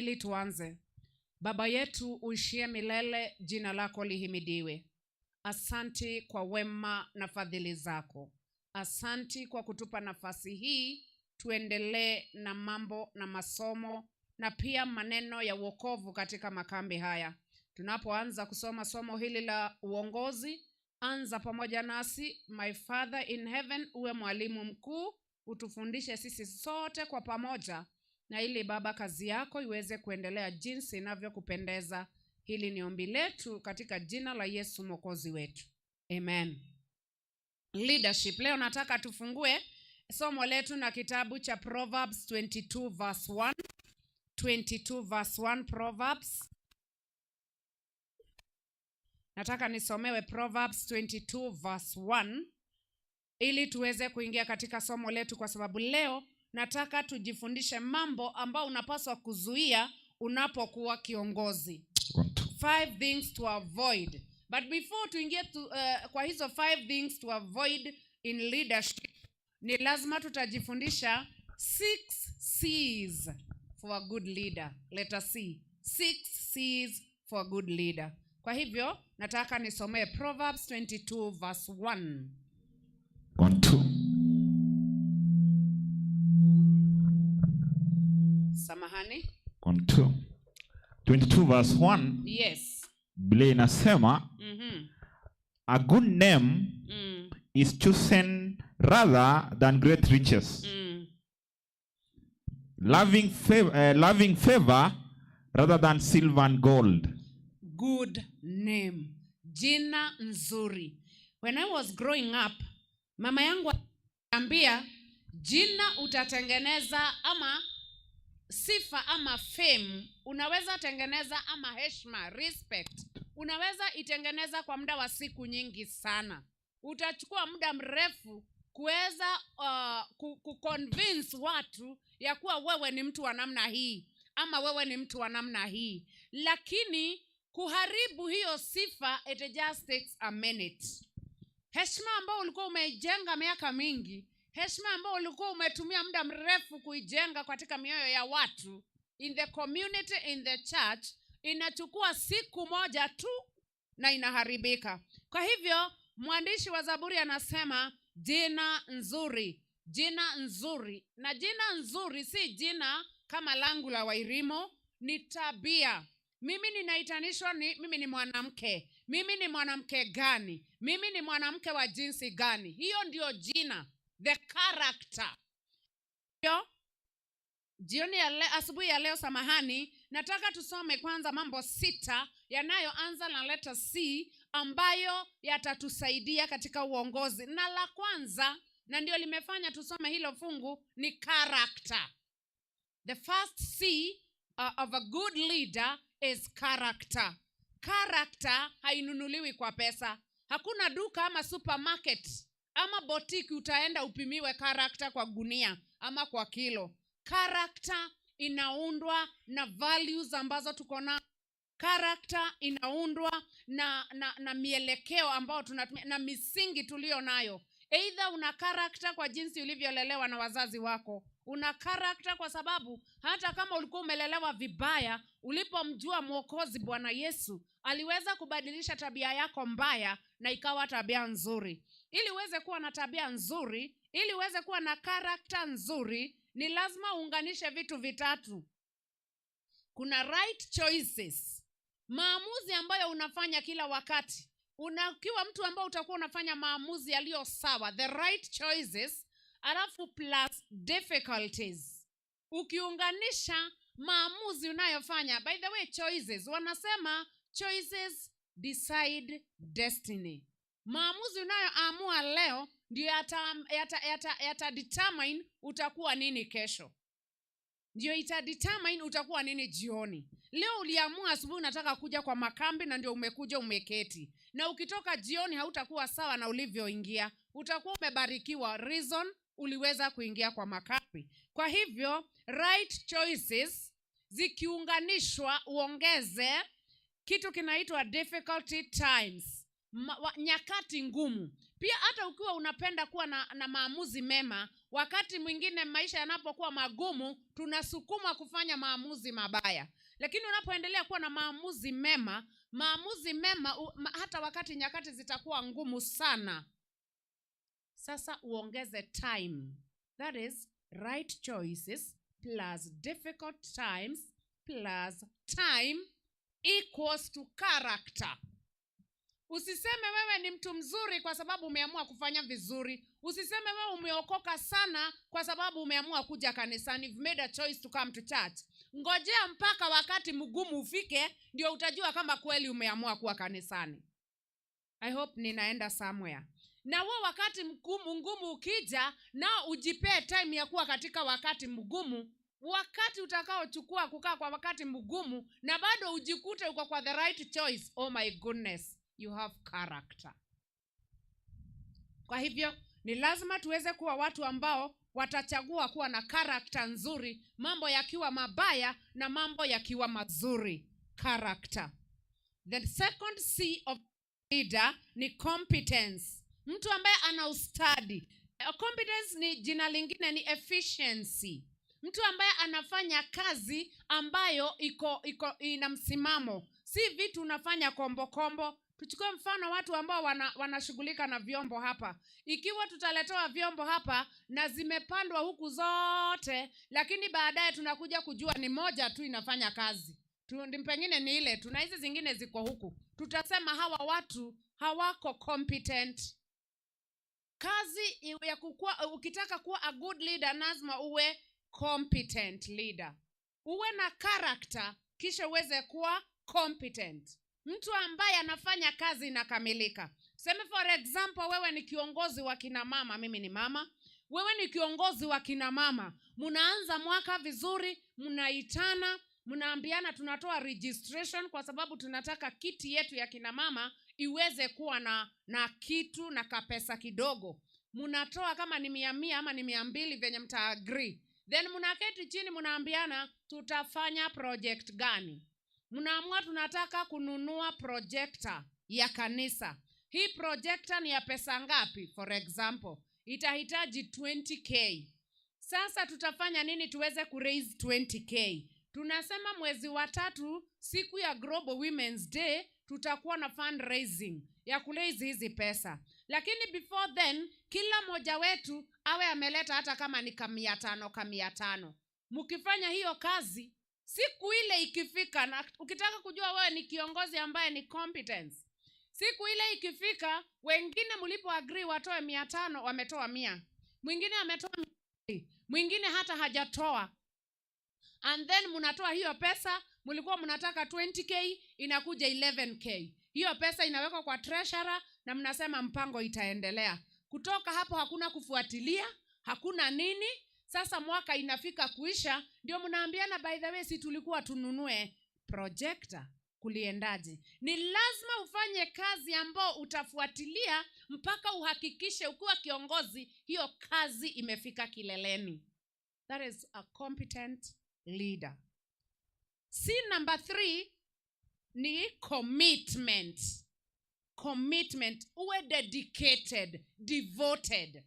ili tuanze. Baba yetu uishie milele, jina lako lihimidiwe. Asanti kwa wema na fadhili zako. Asanti kwa kutupa nafasi hii tuendelee na mambo na masomo na pia maneno ya wokovu katika makambi haya. Tunapoanza kusoma somo hili la uongozi, anza pamoja nasi. My Father in heaven, uwe mwalimu mkuu, utufundishe sisi sote kwa pamoja, na ili Baba kazi yako iweze kuendelea jinsi inavyokupendeza. Hili ni ombi letu katika jina la Yesu Mwokozi wetu. Amen. Leadership. Leo nataka tufungue somo letu na kitabu cha Proverbs 22 verse 1. 22 verse 1 Proverbs. Nataka nisomewe Proverbs 22 verse 1 ili tuweze kuingia katika somo letu, kwa sababu leo nataka tujifundishe mambo ambao unapaswa kuzuia unapokuwa kiongozi. 5 things to avoid. But before tuingie kwa hizo 5 things to avoid in leadership, ni lazima tutajifundisha 6 C's for a good leader. Let us see. 6 C's for a good leader. Kwa hivyo nataka nisomee Proverbs 22 verse 1. 1-2. Samahani. 1-2. 22 verse 1. Yes. Biblia inasema a good name is chosen rather than great riches. Loving favor rather than silver and gold. Good name. Jina nzuri. When I was growing up, mama yangu aliambia jina utatengeneza ama sifa ama fame, unaweza tengeneza ama heshima, respect, unaweza itengeneza kwa muda wa siku nyingi sana. Utachukua muda mrefu kuweza kuconvince watu ya kuwa wewe ni mtu wa namna hii ama wewe ni mtu wa namna hii, lakini kuharibu hiyo sifa, it just takes a minute. Heshima ambao ulikuwa umeijenga miaka mingi, heshima ambao ulikuwa umetumia muda mrefu kuijenga katika mioyo ya watu, in the community, in the church, inachukua siku moja tu na inaharibika. Kwa hivyo mwandishi wa Zaburi anasema jina nzuri, jina nzuri. Na jina nzuri si jina kama langu la Wairimo, ni tabia. Mimi ninaitanishwa mimi ni mwanamke. Mimi ni mwanamke gani? Mimi ni mwanamke wa jinsi gani? Hiyo ndio jina, the character. Asubuhi ya leo, samahani, nataka tusome kwanza mambo 6 yanayoanza na letter C ambayo yatatusaidia katika uongozi. Na la kwanza, na ndio limefanya tusome hilo fungu, ni character. The first C of a good leader is character. Character hainunuliwi kwa pesa. Hakuna duka ama supermarket ama boutique utaenda upimiwe character kwa gunia ama kwa kilo. Character inaundwa na values ambazo tuko na. Character inaundwa na mielekeo ambao tunatumia na misingi tulio nayo. Either una character kwa jinsi ulivyolelewa na wazazi wako. Una character kwa sababu hata kama ulikuwa umelelewa vibaya, ulipomjua Mwokozi Bwana Yesu, aliweza kubadilisha tabia yako mbaya na ikawa tabia nzuri. Ili uweze kuwa na tabia nzuri, ili uweze kuwa na character nzuri, ni lazima uunganishe vitu vitatu. Kuna right choices, maamuzi ambayo unafanya kila wakati. Ukiwa mtu ambao utakuwa unafanya maamuzi yaliyo sawa, the right choices, alafu plus difficulties. Ukiunganisha maamuzi unayofanya, by the way, choices, wanasema choices decide destiny. Maamuzi unayoamua leo ndio yata determine utakuwa nini kesho. Ndio ita determine utakuwa nini jioni. Leo uliamua asubuhi unataka kuja kwa makambi na ndio umekuja umeketi. Na ukitoka jioni hautakuwa sawa na ulivyoingia. Utakuwa umebarikiwa, reason uliweza kuingia kwa makambi. Kwa hivyo right choices zikiunganishwa uongeze kitu kinaitwa difficulty times. Nyakati ngumu. Pia hata ukiwa unapenda kuwa na maamuzi mema, wakati mwingine maisha yanapokuwa magumu, tunasukumwa kufanya maamuzi mabaya. Lakini unapoendelea kuwa na maamuzi mema hata wakati nyakati zitakuwa ngumu sana, sasa uongeze time. That is right choices plus difficult times plus time equals to character. Usiseme wewe ni mtu mzuri kwa sababu umeamua kufanya vizuri. Usiseme wewe umeokoka sana kwa sababu umeamua kuja kanisani. You've made a choice to come to church. Ngojea mpaka wakati mgumu ufike ndio utajua kama kweli umeamua kuwa kanisani. I hope ninaenda somewhere. Na wewe wakati mgumu ukija, na ujipee time ya kuwa katika wakati mgumu. Wakati utakaochukua kukaa kwa wakati mgumu na bado ujikute uko kwa the right choice, oh my goodness, you have character. Kwa hivyo ni lazima tuweze kuwa watu ambao watachagua kuwa na character nzuri, mambo yakiwa mabaya na mambo yakiwa mazuri. Character. The second C of leader ni competence. Mtu ambaye ana ustadi. Competence ni jina lingine ni efficiency. Mtu ambaye anafanya kazi ambayo ina msimamo. Si vitu unafanya kombo. Tuchukue mfano watu ambao wanashughulika na vyombo hapa. Ikiwa tutaletewa vyombo hapa na zimepandwa huku zote, lakini baadaye tunakuja kujua ni moja tu inafanya kazi. Pengine ni ile, tuna hizi zingine ziko huku. Tutasema hawa watu hawako competent. Kazi ya kukua, ukitaka kuwa a good leader lazima uwe competent leader. Uwe na character kisha uweze kuwa competent. Mtu ambaye anafanya kazi inakamilika. Sema for example, wewe ni kiongozi wa kina mama, mimi ni mama. Wewe ni kiongozi wa kina mama. Munaanza mwaka vizuri, munaitana, munaambiana tunatoa registration kwa sababu tunataka kiti yetu ya kina mama iweze kuwa na kitu na kapesa kidogo. Munatoa kama ni 100 ama ni 200 venye mta agree. Then munaketi chini munaambiana tutafanya project gani. Munaamua tunataka kununua projector ya kanisa. Hii projector ni ya pesa ngapi? For example, itahitaji 20k. Sasa tutafanya nini tuweze kuraise 20k? Tunasema mwezi wa 3, siku ya Global Women's Day, tutakuwa na fundraising ya kuraise hizi pesa. Lakini before then, kila moja wetu awe ameleta hata kama ni 500. Mkifanya hiyo kazi, siku ile ikifika, na ukitaka kujua wewe ni kiongozi ambaye ni competence, siku ile ikifika, wengine mlipo agree watoe 500, wametoa 100. Mwingine ametoa 200, mwingine hata hajatoa. And then mnatoa hiyo pesa, mlikuwa mnataka 20k, inakuja 11k. Hiyo pesa inawekwa kwa treasurer na mnasema mpango itaendelea. Kutoka hapo hakuna kufuatilia, hakuna nini. Sasa mwaka inafika kuisha, ndio mnaambiana by the way si tulikuwa tununue projector, kuliendaje? Ni lazima ufanye kazi ambao utafuatilia mpaka uhakikishe ukiwa kiongozi hiyo kazi imefika kileleni. That is a competent leader. C number 3 ni commitment. Commitment, uwe dedicated, devoted.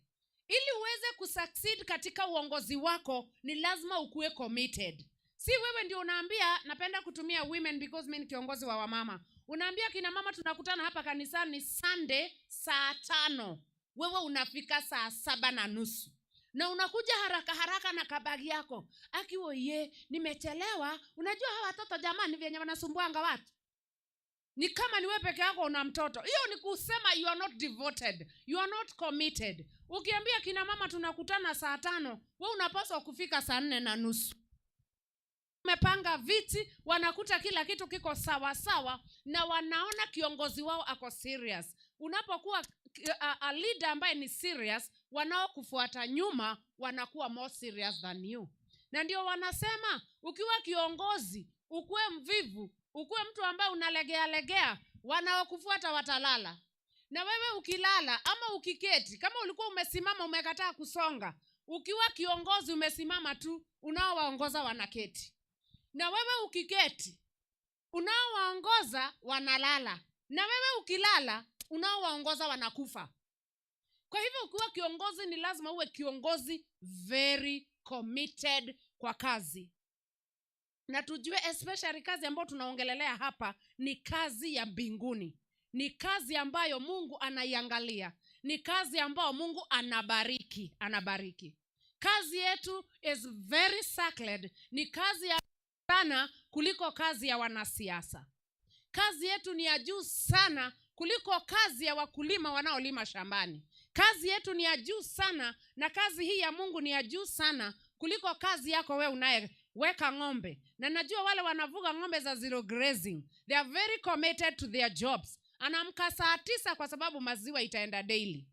Ili uweze kusucceed katika uongozi wako, ni lazima ukuwe committed. Si wewe ndio unaambia, napenda kutumia women because mimi ni kiongozi wa wamama. Unaambia kina mama tunakutana hapa kanisani Sunday saa 5. Wewe unafika saa 7:30. Na unakuja haraka na kabagi yako. Akiwoye, nimechelewa. Unajua hawa watoto jamani vyenye wanasumbuanga watu. Ni kama ni wewe peke yako una mtoto. Hiyo ni kusema you are not devoted. You are not committed. Ukiambia kina mama tunakutana saa 5, wewe unapaswa kufika saa 4:30. Umepanga viti, wanakuta kila kitu kiko sawa sawa na wanaona kiongozi wao ako serious. Unapokuwa a leader ambaye ni serious, wanaokufuata nyuma wanakuwa more serious than you. Na ndio wanasema ukiwa kiongozi, ukuwe mvivu, ukuwe mtu ambaye unalegea, wanaokufuata watalala. Na wewe ukilala ama ukiketi, kama ulikuwa umesimama umekataa kusonga, ukiwa kiongozi umesimama tu, unaowaongoza wanaketi. Na wewe ukiketi, unaowaongoza wanalala. Na wewe ukilala, unaowaongoza wanakufa. Kwa hivyo ukiwa kiongozi ni lazima uwe kiongozi very committed kwa kazi. na tujue especially kazi ambayo tunaongelelea hapa ni kazi ya mbinguni, ni kazi ambayo Mungu anaiangalia, ni kazi ambayo Mungu anabariki. Kazi yetu is very sacred, ni kazi ya sana kuliko kazi ya wanasiasa. Kazi yetu ni ya juu sana kuliko kazi ya wakulima wanaolima shambani. Kazi yetu ni ya juu sana, na kazi hii ya Mungu ni ya juu sana kuliko kazi yako wewe unayeweka ng'ombe. Na najua wale wanavuga ng'ombe za zero grazing, they are very committed to their jobs. Anaamka saa 9 kwa sababu maziwa itaenda daily.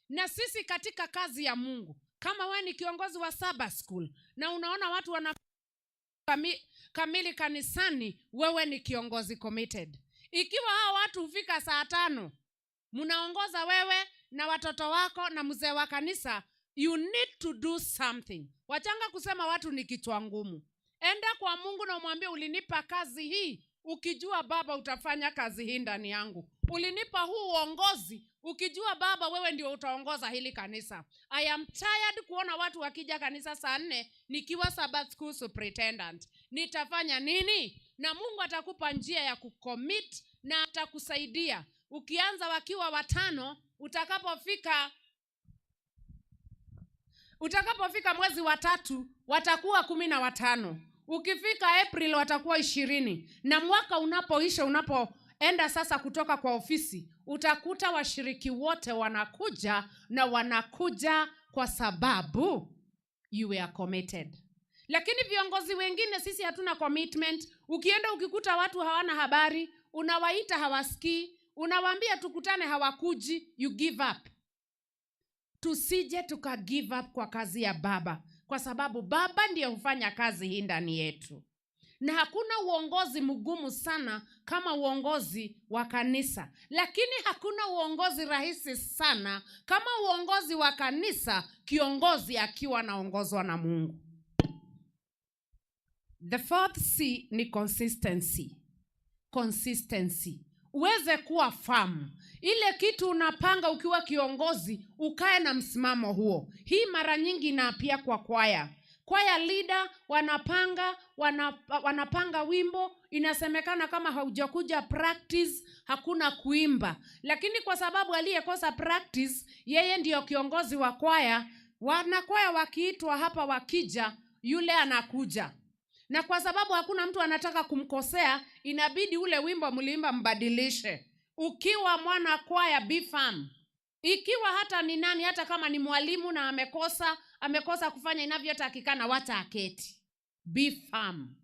Na sisi katika kazi ya Mungu, kama wewe ni kiongozi wa Sabbath school na unaona watu wana kamili kanisani, wewe ni kiongozi committed. Ikiwa hao watu hufika saa 5, mnaongoza wewe na watoto wako na mzee wa kanisa, you need to do something. Wachanga kusema watu ni kichwa ngumu. Enda kwa Mungu na umwambie, ulinipa kazi hii ukijua Baba utafanya kazi hii ndani yangu. Ulinipa huu uongozi ukijua Baba wewe ndio utaongoza hili kanisa. I am tired kuona watu wakija kanisa saa 4 nikiwa Sabbath school superintendent. Nitafanya nini? Na Mungu atakupa njia ya kucommit na atakusaidia. Ukianza wakiwa 5, utakapofika mwezi wa 3 watakuwa 15. Ukifika April watakuwa 20. Na mwaka unapoisha, unapoenda sasa kutoka kwa ofisi, utakuta washiriki wote wanakuja kwa sababu you were committed. Lakini viongozi wengine sisi hatuna commitment. Ukienda ukikuta watu hawana habari, unawaita hawasikii, unawaambia tukutane hawakuji, you give up. Tusije tuka give up kwa kazi ya Baba, kwa sababu Baba ndiye hufanya kazi hii ndani yetu. Na hakuna uongozi mgumu sana kama uongozi wa kanisa, lakini hakuna uongozi rahisi sana kama uongozi wa kanisa, kiongozi akiwa anaongozwa na Mungu. The 4th C ni consistency. Uweze kuwa firm. Ile kitu unapanga ukiwa kiongozi, ukae na msimamo huo. Hii mara nyingi na pia kwa kwaya leader wanapanga wimbo, inasemekana kama haujakuja practice hakuna kuimba. Lakini kwa sababu aliyekosa practice yeye ndiyo kiongozi wa kwaya, wanakwaya wakiitwa hapa wakija, yule anakuja. Na kwa sababu hakuna mtu anataka kumkosea, inabidi ule wimbo mliimba mbadilishe. Ukiwa mwana kwaya, be firm. Ikiwa hata ni nani, hata kama ni mwalimu na amekosa kufanya inavyotakikana, wacha aketi. Be firm.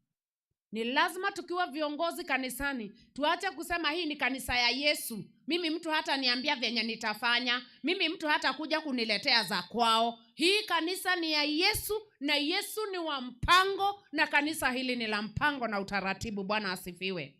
Ni lazima tukiwa viongozi kanisani tuache kusema hii ni kanisa ya Yesu, mimi mtu hata niambia venye nitafanya, mimi mtu hata kuja kuniletea za kwao. Hii kanisa ni ya Yesu, na Yesu ni wa mpango, na kanisa hili ni la mpango na utaratibu. Bwana asifiwe.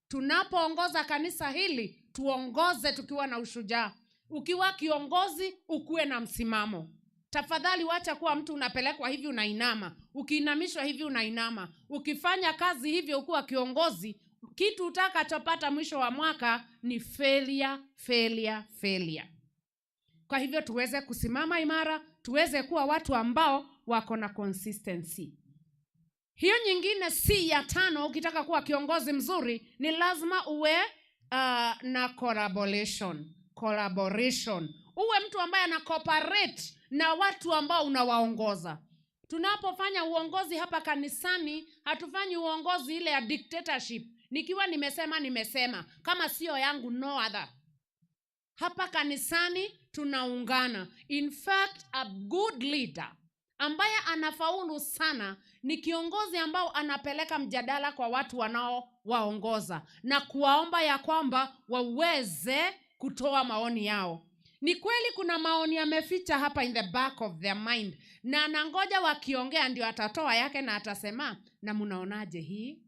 Tunapoongoza kanisa hili, tuongoze tukiwa na ushujaa. Ukiwa kiongozi, ukuwe na msimamo. Tafadhali wacha kuwa mtu unapelekwa hivi unainama, ukiinamishwa hivi unainama. Ukifanya kazi hivyo ukiwa kiongozi, kitu utakachopata mwisho wa mwaka ni failure. Kwa hivyo tuweze kusimama imara, tuweze kuwa watu ambao wako na consistency. Hiyo nyingine si ya 5, ukitaka kuwa kiongozi mzuri ni lazima uwe na collaboration. Uwe mtu ambaye ana cooperate na watu ambao unawaongoza. Tunapofanya uongozi hapa kanisani, hatufanyi uongozi ile ya dictatorship. Nikiwa nimesema, kama sio yangu no other. Hapa kanisani tunaungana. In fact, a good leader ambaye anafaulu sana ni kiongozi ambao anapeleka mjadala kwa watu wanaowaongoza na kuwaomba ya kwamba waweze kutoa maoni yao. Ni kweli kuna maoni yameficha hapa in the back of their mind, na anangoja wakiongea ndio atatoa yake na atasema, na mnaonaje hii?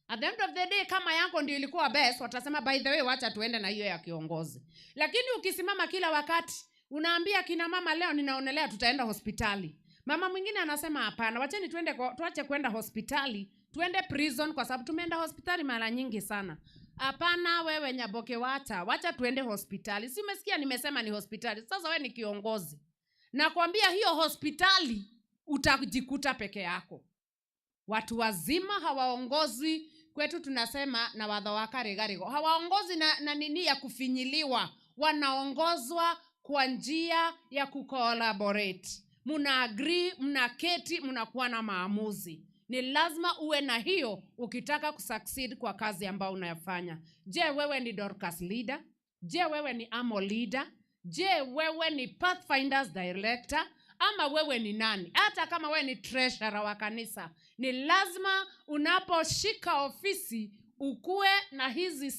At the end of the day, kama yako ndio ilikuwa best, watasema by the way wacha tuende na hiyo ya kiongozi. Lakini ukisimama kila wakati unaambia kina mama, leo ninaonelea tutaenda hospitali, mama mwingine anasema hapana, wacheni tuache kwenda hospitali, tuende prison kwa sababu tumeenda hospitali mara nyingi sana. Hapana wewe Nyaboke, wacha tuende hospitali. Si umesikia nimesema ni hospitali? Sasa wewe ni kiongozi, nakwambia hiyo hospitali utajikuta peke yako. Watu wazima hawaongozi, kwetu tunasema na watho wa karigarigo. Hawaongozi na nini ya kufinyiliwa, wanaongozwa kwa njia ya kucollaborate. Muna agree, mnaketi, mnakuwa na maamuzi. Ni lazima uwe na hiyo ukitaka kusucceed kwa kazi ambayo unayofanya. Je, wewe ni Dorcas leader? Je, wewe ni Amo leader? Je, wewe ni Pathfinders director? Ama wewe ni nani? Hata kama wewe ni treasurer wa kanisa, ni lazima unaposhika ofisi ukue na hizi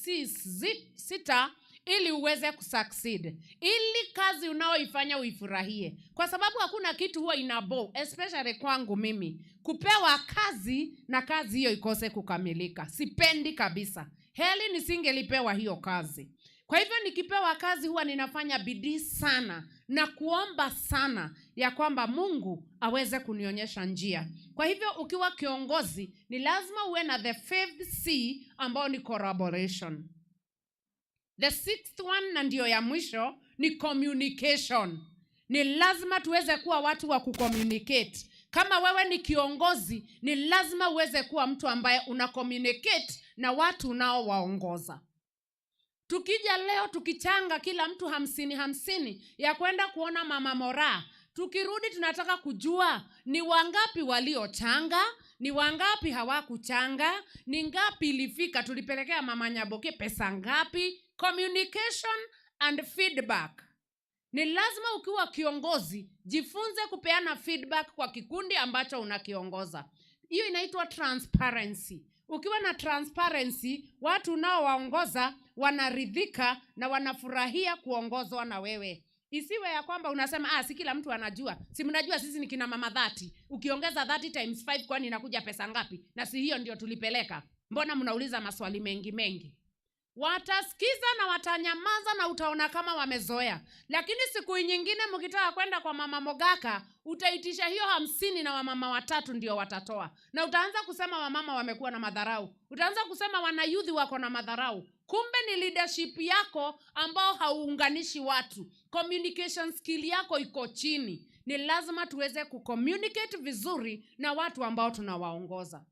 sita ili uweze kusucceed, ili kazi unaoifanya uifurahie. Kwa sababu hakuna kitu huwa inabo, especially kwangu mimi, kupewa kazi na kazi hiyo ikose kukamilika. Sipendi kabisa. Heli nisingelipewa hiyo kazi. Kwa hivyo nikipewa kazi huwa ninafanya bidii sana na kuomba sana ya kwamba Mungu aweze kunionyesha njia. Kwa hivyo ukiwa kiongozi ni lazima uwe na the 5th C ambao ni collaboration. The 6th one na ndio ya mwisho ni communication. Ni lazima tuweze kuwa watu wa kucommunicate. Kama wewe ni kiongozi, ni lazima uweze kuwa mtu ambaye una communicate na watu unaowaongoza. Tukija leo tukichanga kila mtu 50 ya kwenda kuona Mama Mora, tukirudi tunataka kujua ni wangapi waliochanga, ni wangapi hawakuchanga, ni ngapi ilifika, tulipelekea Mama Nyaboke pesa ngapi. Communication and feedback. Ni lazima ukiwa kiongozi jifunze kupeana feedback kwa kikundi ambacho unakiongoza. Hiyo inaitwa transparency. Ukiwa na transparency, watu unaowaongoza wanaridhika na wanafurahia kuongozwa na wewe. Isiwe ya kwamba unasema si kila mtu anajua. Si mnajua sisi ni kina mama 30. Ukiongeza 30 times 5 kwani inakuja pesa ngapi? Na si hiyo ndio tulipeleka. Mbona mnauliza maswali mengi? Watasikiza na watanyamaza na utaona kama wamezoea. Lakini siku nyingine mkitaka kwenda kwa Mama Mogaka, utaitisha hiyo 50 na wamama 3 ndio watatoa. Na utaanza kusema wamama wamekuwa na madharau. Utaanza kusema wanayuthi wako na madharau. Kumbe ni leadership yako ambao hauunganishi watu. Communication skill yako iko chini. Ni lazima tuweze kucommunicate vizuri na watu ambao tunawaongoza.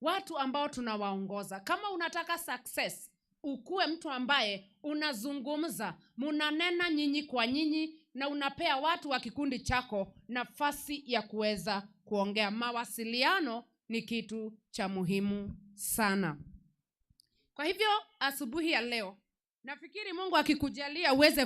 Watu ambao tunawaongoza. Kama unataka success, ukue mtu ambaye unazungumza, munanena nyinyi kwa nyinyi na unapea watu wa kikundi chako nafasi ya kuweza kuongea. Mawasiliano ni kitu cha muhimu sana. Kwa hivyo asubuhi ya leo, nafikiri Mungu akikujalia uweze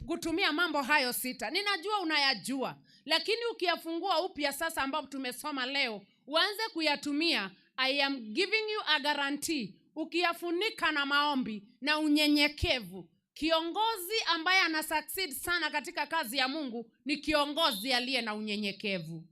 kutumia mambo hayo 6. Ninajua unayajua, lakini ukiyafungua upya sasa ambapo tumesoma leo, uanze kuyatumia. I am giving you a guarantee. Ukiyafunika na maombi na unyenyekevu, kiongozi ambaye ana succeed sana katika kazi ya Mungu ni kiongozi aliye na unyenyekevu.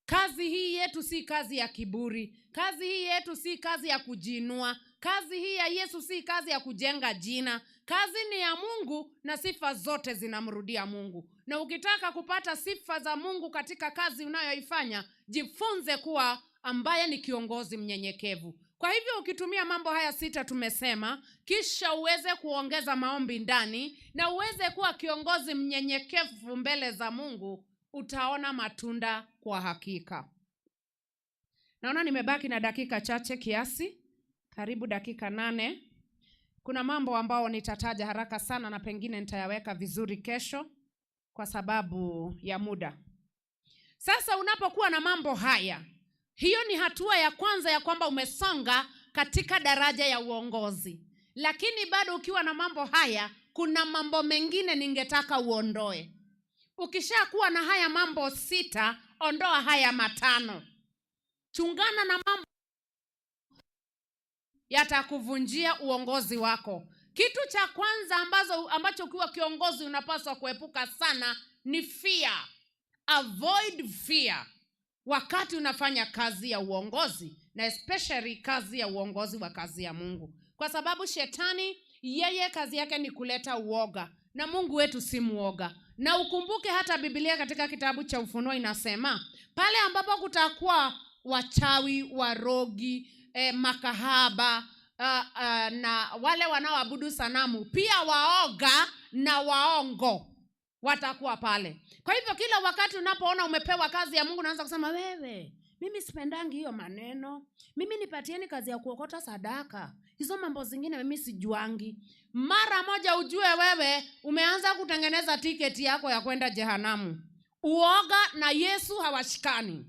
Kazi hii yetu si kazi ya kiburi. Kazi hii yetu si kazi ya kujinua. Kazi hii ya Yesu si kazi ya kujenga jina. Kazi ni ya Mungu na sifa zote zinamrudia Mungu. Na ukitaka kupata sifa za Mungu katika kazi unayoifanya, jifunze kuwa ambaye ni kiongozi mnyenyekevu. Kwa hivyo ukitumia mambo haya 6 tumesema, kisha uweze kuongeza maombi ndani na uweze kuwa kiongozi mnyenyekevu mbele za Mungu, utaona matunda kwa hakika. Naona nimebaki na dakika chache kiasi, karibu dakika 8. Kuna mambo ambao nitataja haraka sana na pengine nitayaweka vizuri kesho kwa sababu ya muda. Sasa unapokuwa na mambo haya, hiyo ni hatua ya kwanza ya kwamba umesonga katika daraja ya uongozi. Lakini bado ukiwa na mambo haya, kuna mambo mengine ningetaka uondoe. Ukishakuwa na haya mambo 6, ondoa haya 5. Chungana na mambo yatakuvunjia uongozi wako. Kitu cha kwanza ambacho ukiwa kiongozi unapaswa kuepuka sana ni fear. Avoid fear wakati unafanya kazi ya uongozi, na especially kazi ya uongozi wa kazi ya Mungu. Kwa sababu shetani yeye kazi yake ni kuleta uoga, na Mungu wetu si muoga. Na ukumbuke hata Biblia katika kitabu cha Ufunuo inasema, pale ambapo kutakuwa wachawi, warogi, makahaba, na wale wanaoabudu sanamu, pia waoga na waongo watakuwa pale. Kwa hivyo kila wakati unapoona umepewa kazi ya Mungu, unaanza kusema wewe, mimi sipendangi hiyo maneno, mimi nipatieni kazi ya kuokota sadaka, hizo mambo zingine mimi sijuangi. Mara moja ujue wewe umeanza kutengeneza tiketi yako ya kwenda jehanamu. Uoga na Yesu hawashikani.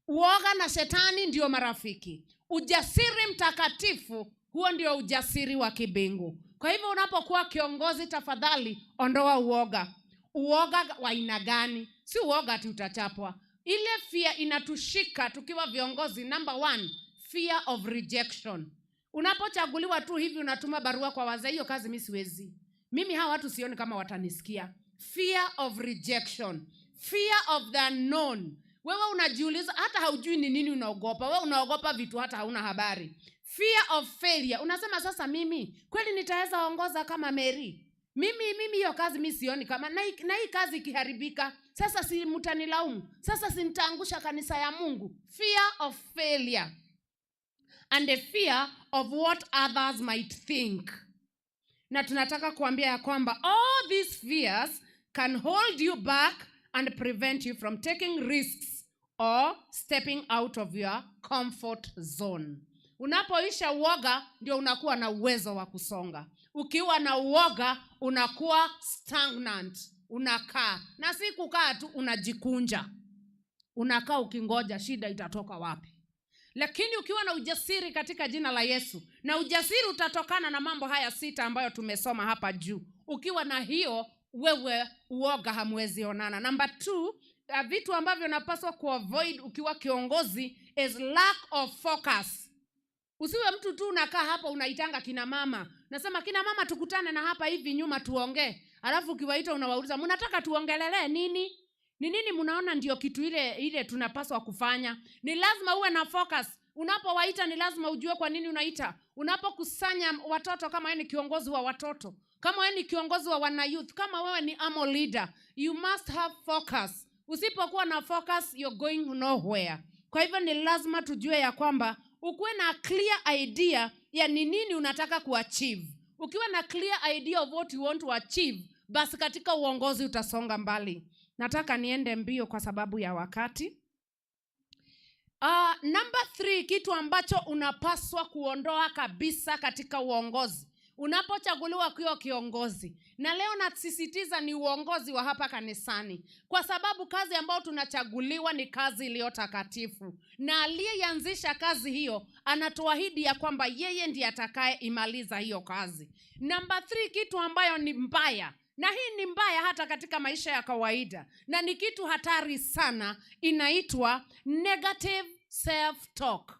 Uoga na shetani ndio marafiki. Ujasiri mtakatifu, huo ndio ujasiri wa kibingu. Kwa hivyo unapokuwa kiongozi, tafadhali ondoa uoga. Uoga wa aina gani? Si uoga tu utachapwa. Ile fear inatushika tukiwa viongozi. Number 1, fear of rejection. Unapochaguliwa tu hivi unatuma barua kwa wazee, hiyo kazi mimi siwezi. Mimi hawa watu sioni kama watanisikia. Fear of rejection. Fear of the unknown. Wewe unajiuliza hata haujui ni nini unaogopa. Wewe unaogopa vitu hata hauna habari. Fear of failure. Unasema sasa mimi kweli nitaweza ongoza kama Mary? Mimi hiyo kazi mimi sioni kama na hii kazi ikiharibika, sasa si mtanilaumu. Sasa si nitaangusha kanisa ya Mungu. Fear of failure. And the fear of what others might think. Na tunataka kuambia ya kwamba all these fears can hold you back and prevent you from taking risks or stepping out of your comfort zone. Unapoisha uoga ndio unakuwa na uwezo wa kusonga. Ukiwa na uoga unakuwa stagnant, unakaa. Na si kukaa tu, unajikunja. Unakaa ukingoja shida itatoka wapi. Lakini ukiwa na ujasiri katika jina la Yesu, na ujasiri utatokana na mambo haya 6 ambayo tumesoma hapa juu. Ukiwa na hiyo, wewe uoga hamwezi onana. Number 2, vitu ambavyo unapaswa kuavoid ukiwa kiongozi is lack of focus. Usiwe mtu tu unakaa hapa unaitanga kina mama. Nasema kina mama tukutane na hapa hivi nyuma tuongee. Alafu ukiwaita unawauliza, "Mnataka tuongelelee nini?" Ni nini mnaona ndio kitu ile tunapaswa kufanya? Ni lazima uwe na focus. Unapowaita ni lazima ujue kwa nini unaita. Unapokusanya watoto, kama wewe ni kiongozi wa watoto, kama wewe ni kiongozi wa wana youth, kama wewe ni AMO leader, you must have focus. Usipokuwa na focus, you're going nowhere. Kwa hivyo ni lazima tujue ya kwamba ukuwe na clear idea ya ni nini unataka kuachieve. Ukiwa na clear idea of what you want to achieve, basi katika uongozi utasonga mbali. Nataka niende mbio kwa sababu ya wakati. Number 3, kitu ambacho unapaswa kuondoa kabisa katika uongozi unapochaguliwa kuwa kiongozi. Na leo nasisitiza ni uongozi wa hapa kanisani, kwa sababu kazi ambayo tunachaguliwa ni kazi iliyo takatifu, na aliyeanzisha kazi hiyo anatuahidi ya kwamba yeye ndiye atakaye imaliza hiyo kazi. Number 3, kitu ambayo ni mbaya, na hii ni mbaya hata katika maisha ya kawaida, na ni kitu hatari sana, inaitwa negative self-talk.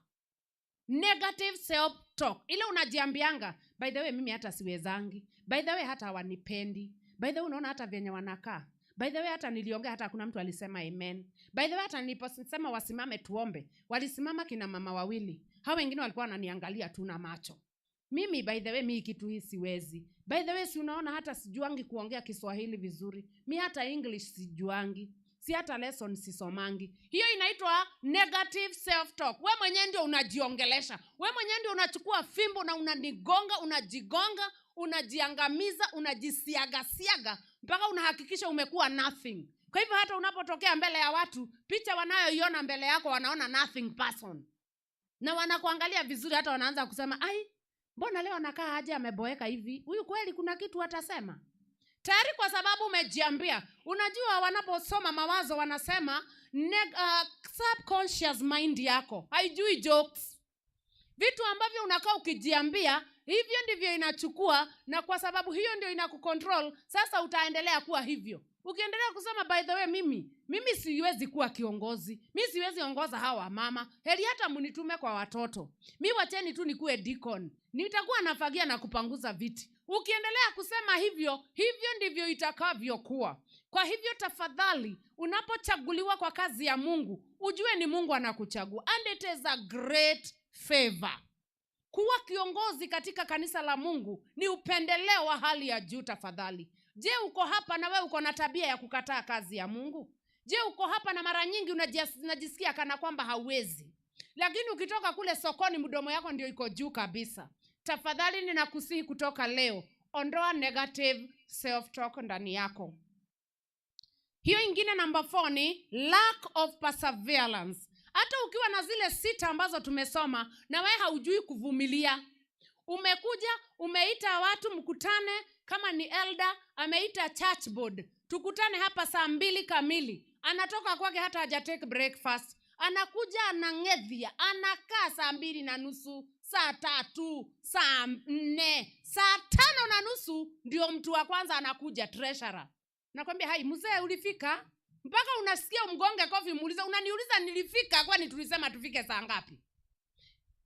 Negative self-talk. Ile unajiambianga, by the way mimi hata siwezangi. By the way hata hawanipendi. By the way unaona hata venye wanakaa. By the way hata niliongea hata kuna mtu alisema amen. By the way hata niliposema wasimame tuombe, walisimama kina mama wawili. Hao wengine walikuwa wananiangalia tu na macho. Mimi by the way mimi kitu hii siwezi. By the way si unaona hata sijuangi kuongea Kiswahili vizuri. Mimi hata English sijuangi. Si hata lesson sisomangi. Hiyo inaitwa negative self-talk. Wewe mwenyewe ndio unajiongelesha. Wewe mwenyewe ndio unachukua fimbo na unanigonga, unajigonga, unajiangamiza, unajisiaga mpaka unahakikisha umekuwa nothing. Kwa hivyo hata unapotokea mbele ya watu, picha wanayoiona mbele yako wanaona nothing person. Na wanakuangalia vizuri, hata wanaanza kusema, "Ai, mbona leo anakaa aje ameboeka hivi? Huyu kweli kuna kitu atasema." Tayari kwa sababu umejiambia. Unajua wanaposoma mawazo wanasema subconscious mind yako haijui jokes. Vitu ambavyo unakaa ukijiambia, hivyo ndivyo inachukua, na kwa sababu hiyo ndio inakucontrol. Sasa utaendelea kuwa hivyo. Ukiendelea kusema by the way mimi siwezi kuwa kiongozi. Mimi siwezi ongoza hawa mama. Heri hata mnitume kwa watoto. Mimi wacheni tu nikuwe deacon. Nitakuwa nafagia na kupanguza viti. Ukiendelea kusema hivyo ndivyo itakavyokuwa. Kwa hivyo tafadhali, unapochaguliwa kwa kazi ya Mungu, ujue ni Mungu anakuchagua. And it is a great favor. Kuwa kiongozi katika kanisa la Mungu ni upendeleo wa hali ya juu tafadhali. Je, uko hapa na wewe uko na tabia ya kukataa kazi ya Mungu? Je, uko hapa na mara nyingi unajisikia kana kwamba hauwezi? Lakini ukitoka kule sokoni mdomo yako ndio iko juu kabisa. Tafadhali ninakusihi kutoka leo, ondoa negative self-talk ndani yako. Hiyo ingine number 4 ni lack of perseverance. Hata ukiwa na zile 6 ambazo tumesoma na wewe haujui kuvumilia, umekuja umeita watu mkutane, kama ni elder ameita church board, tukutane hapa saa 2 kamili, anatoka kwake hata hajatake breakfast, anakuja anang'edhia, anakaa saa 2:30, saa 3, saa 4, saa 5:30 ndio mtu wa kwanza anakuja, treasurer. Nakwambia hai mzee ulifika? Mpaka unasikia umgonge kofi muulize, unaniuliza nilifika kwani tulisema tufike saa ngapi?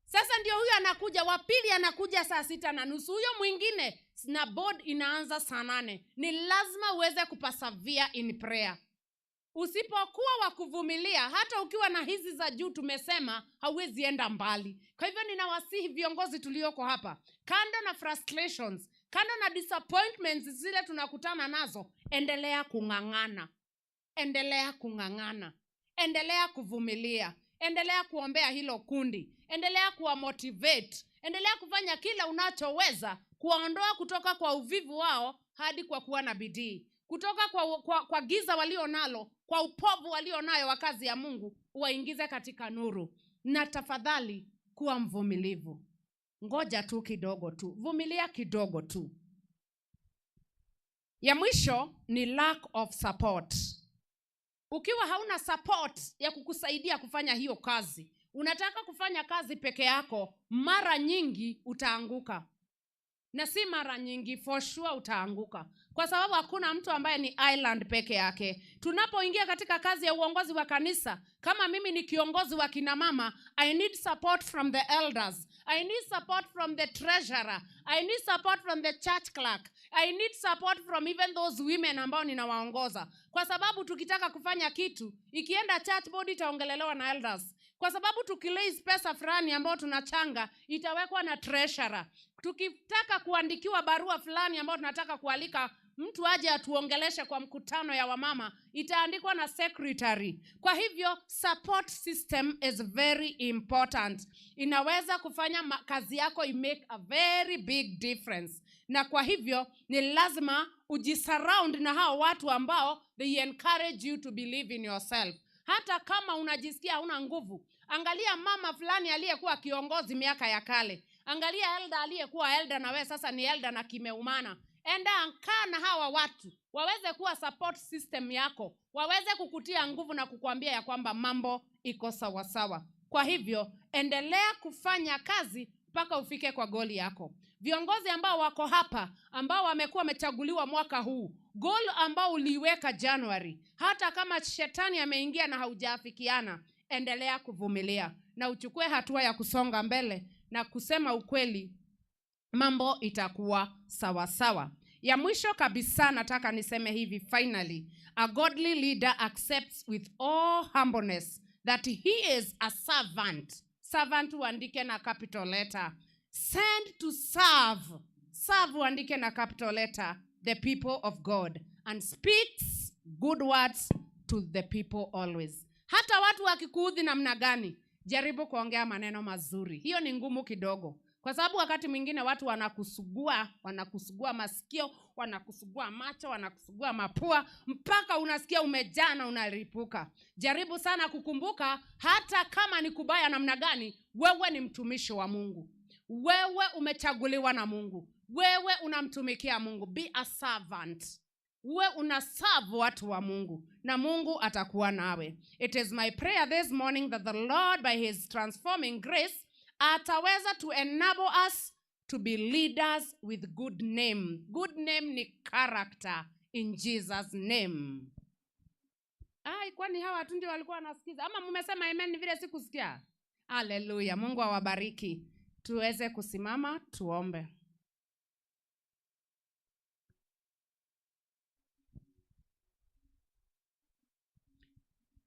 Sasa ndio huyo anakuja, wa pili anakuja saa 6:30, huyo mwingine, na board inaanza saa 8. Ni lazima uweze kupersevere in prayer. Usipokuwa wa kuvumilia, hata ukiwa na hizi za juu tumesema, hauwezi enda mbali. Kwa hivyo ninawasihi viongozi tulioko hapa, kando na frustrations, kando na disappointments zile tunakutana nazo, endelea kung'ang'ana. Endelea kung'ang'ana. Endelea kuvumilia. Endelea kuombea hilo kundi. Endelea kuwa motivate. Endelea kufanya kila unachoweza kuwaondoa kutoka kwa uvivu wao hadi kwa kuwa na bidii. Kutoka kwa giza walio nalo, kwa upovu walio nayo wa kazi ya Mungu, uwaingize katika nuru. Na tafadhali kuwa mvumilivu. Ngoja tu kidogo tu. Vumilia kidogo tu. Ya mwisho ni lack of support. Ukiwa hauna support ya kukusaidia kufanya hiyo kazi, unataka kufanya kazi peke yako, mara nyingi utaanguka. Na si mara nyingi, for sure utaanguka. Kwa sababu hakuna mtu ambaye ni island peke yake. Tunapoingia katika kazi ya uongozi wa kanisa, kama mimi ni kiongozi wa kina mama, I need support from the elders. I need support from the treasurer. I need support from the church clerk. I need support from even those women ambao ninawaongoza. Kwa sababu tukitaka kufanya kitu, ikienda church board itaongelelewa na elders. Kwa sababu tukiraise pesa fulani ambao tunachanga, itawekwa na treasurer. Tukitaka kuandikiwa barua fulani ambao tunataka kualika mtu aje atuongeleshe kwa mkutano ya wamama, itaandikwa na secretary. Kwa hivyo support system is very important. Inaweza kufanya kazi yako make a very big difference. Na kwa hivyo ni lazima ujisurround na hao watu ambao they encourage you to believe in yourself. Hata kama unajisikia huna nguvu, angalia mama fulani aliyekuwa kiongozi miaka ya kale. Angalia elder aliyekuwa elder na wewe sasa ni elder na kimeumana. Enda kaa na hawa watu, waweze kuwa support system yako, waweze kukutia nguvu na kukuambia ya kwamba mambo iko sawa sawa. Kwa hivyo, endelea kufanya kazi mpaka ufike kwa goli yako. Viongozi ambao wako hapa, ambao wamekuwa wamechaguliwa mwaka huu, goal ambao uliweka January, hata kama shetani ameingia na haujafikiana, endelea kuvumilia na uchukue hatua ya kusonga mbele na kusema ukweli, mambo itakuwa sawa sawa. Ya mwisho kabisa nataka niseme hivi finally, a godly leader accepts with all humbleness that he is a servant. Servant uandike na capital letter. Sent to serve. Serve uandike na capital letter, the people of God, and speaks good words to the people always. Hata watu wakikuudhi namna gani, jaribu kuongea maneno mazuri. Hiyo ni ngumu kidogo. Kwa sababu wakati mwingine watu wanakusugua masikio, wanakusugua macho, wanakusugua mapua, mpaka unasikia umejaa na unalipuka. Jaribu sana kukumbuka, hata kama ni kubaya namna gani, wewe ni mtumishi wa Mungu. Wewe umechaguliwa na Mungu. Wewe unamtumikia Mungu. Be a servant. Wewe unaserve watu wa Mungu na Mungu atakuwa nawe. It is my prayer this morning that the Lord by his transforming grace ataweza to enable us to be leaders with good name. Good name ni character in Jesus name. Kwani hawa watu ndio walikuwa wanasikiza? Ama mmesema amen vile sikusikia? Hallelujah. Mungu awabariki. Tuweze kusimama tuombe.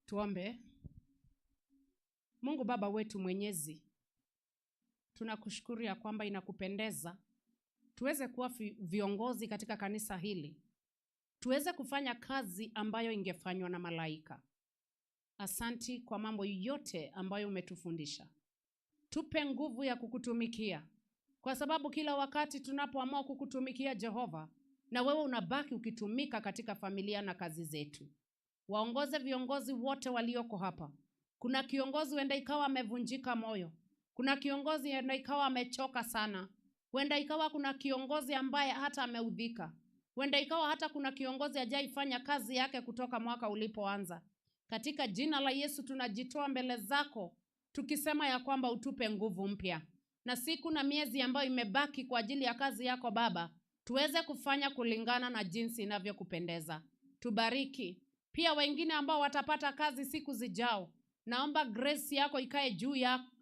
Tuombe. Mungu Baba wetu mwenyezi, tunakushukuru ya kwamba inakupendeza tuweze kuwa viongozi katika kanisa hili, tuweze kufanya kazi ambayo ingefanywa na malaika. Asanti kwa mambo yote ambayo umetufundisha. Tupe nguvu ya kukutumikia, kwa sababu kila wakati tunapoamua kukutumikia Jehova, na wewe unabaki ukitumika katika familia na kazi zetu. Waongoze viongozi wote walioko hapa, Kuna kiongozi huenda ikawa amevunjika moyo. Kuna kiongozi huenda ikawa amechoka sana. Huenda ikawa kuna kiongozi ambaye hata ameudhika. Huenda ikawa hata kuna kiongozi hajaifanya kazi yake kutoka mwaka ulipoanza. Katika jina la Yesu tunajitoa mbele zako, tukisema ya kwamba utupe nguvu mpya. Na siku na miezi ambayo imebaki kwa ajili ya kazi yako Baba, tuweze kufanya kulingana na jinsi inavyokupendeza. Tubariki. Pia wengine ambao watapata kazi siku zijao, naomba grace yako ikae juu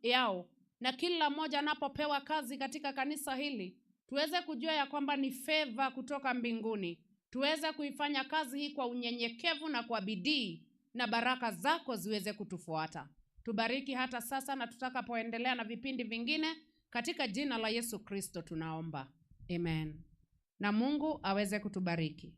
yao. Na kila mmoja anapopewa kazi katika kanisa hili, tuweze kujua ya kwamba ni favor kutoka mbinguni. Tuweze kuifanya kazi hii kwa unyenyekevu na kwa bidii, na baraka zako ziweze kutufuata. Tubariki hata sasa na tutakapoendelea na vipindi vingine, katika jina la Yesu Kristo tunaomba. Amen. Na Mungu aweze kutubariki.